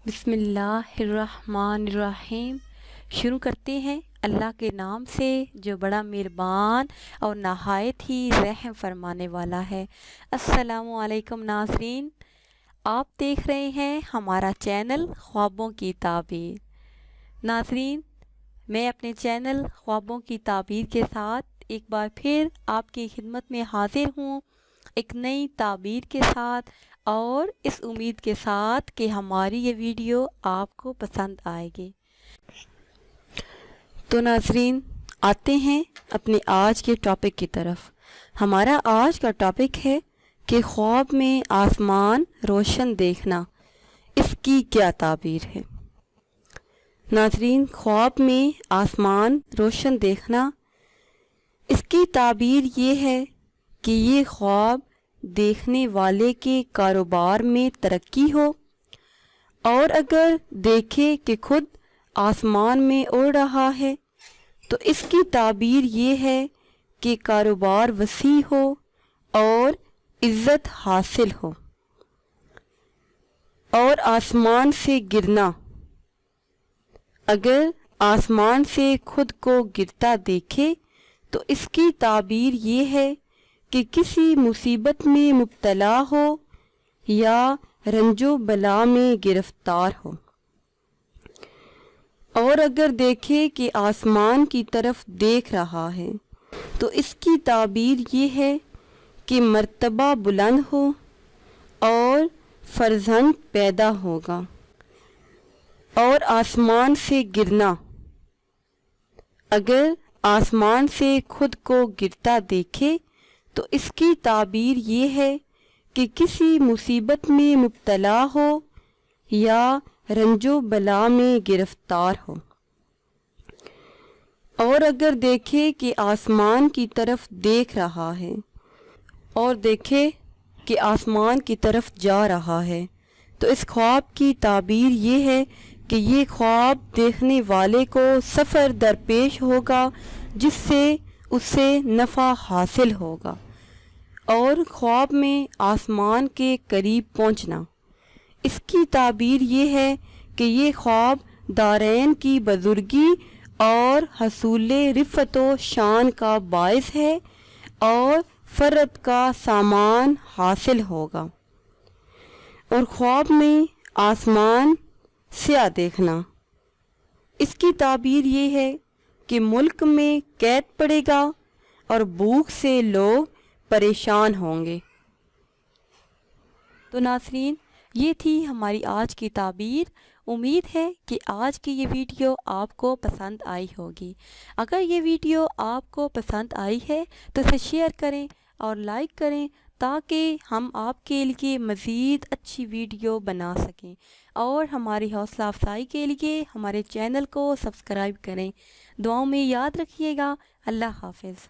بسم اللہ الرحمن الرحیم۔ شروع کرتے ہیں اللہ کے نام سے جو بڑا مہربان اور نہایت ہی رحم فرمانے والا ہے۔ السلام علیکم ناظرین، آپ دیکھ رہے ہیں ہمارا چینل خوابوں کی تعبیر۔ ناظرین، میں اپنے چینل خوابوں کی تعبیر کے ساتھ ایک بار پھر آپ کی خدمت میں حاضر ہوں، ایک نئی تعبیر کے ساتھ، اور اس امید کے ساتھ کہ ہماری یہ ویڈیو آپ کو پسند آئے گی۔ تو ناظرین، آتے ہیں اپنے آج کے ٹاپک کی طرف۔ ہمارا آج کا ٹاپک ہے کہ خواب میں آسمان روشن دیکھنا، اس کی کیا تعبیر ہے؟ ناظرین، خواب میں آسمان روشن دیکھنا، اس کی تعبیر یہ ہے کہ یہ خواب دیکھنے والے کے کاروبار میں ترقی ہو، اور اگر دیکھے کہ خود آسمان میں اڑ رہا ہے تو اس کی تعبیر یہ ہے کہ کاروبار وسیع ہو اور عزت حاصل ہو۔ اور آسمان سے گرنا، اگر آسمان سے خود کو گرتا دیکھے تو اس کی تعبیر یہ ہے کہ کسی مصیبت میں مبتلا ہو یا رنج و بلا میں گرفتار ہو۔ اور اگر دیکھے کہ آسمان کی طرف دیکھ رہا ہے تو اس کی تعبیر یہ ہے کہ مرتبہ بلند ہو اور فرزند پیدا ہوگا۔ اور آسمان سے گرنا، اگر آسمان سے خود کو گرتا دیکھے تو اس کی تعبیر یہ ہے کہ کسی مصیبت میں مبتلا ہو یا رنج و بلا میں گرفتار ہو۔ اور اگر دیکھے کہ آسمان کی طرف دیکھ رہا ہے اور دیکھے کہ آسمان کی طرف جا رہا ہے تو اس خواب کی تعبیر یہ ہے کہ یہ خواب دیکھنے والے کو سفر درپیش ہوگا جس سے اسے نفع حاصل ہوگا۔ اور خواب میں آسمان کے قریب پہنچنا، اس کی تعبیر یہ ہے کہ یہ خواب دارین کی بزرگی اور حصول رفعت و شان کا باعث ہے اور فرد کا سامان حاصل ہوگا۔ اور خواب میں آسمان سیاہ دیکھنا، اس کی تعبیر یہ ہے کہ ملک میں قید پڑے گا اور بھوک سے لوگ پریشان ہوں گے۔ تو ناظرین، یہ تھی ہماری آج کی تعبیر۔ امید ہے کہ آج کی یہ ویڈیو آپ کو پسند آئی ہوگی۔ اگر یہ ویڈیو آپ کو پسند آئی ہے تو اسے شیئر کریں اور لائک کریں تاکہ ہم آپ کے لیے مزید اچھی ویڈیو بنا سکیں، اور ہماری حوصلہ افزائی کے لیے ہمارے چینل کو سبسکرائب کریں۔ دعاؤں میں یاد رکھیے گا۔ اللہ حافظ۔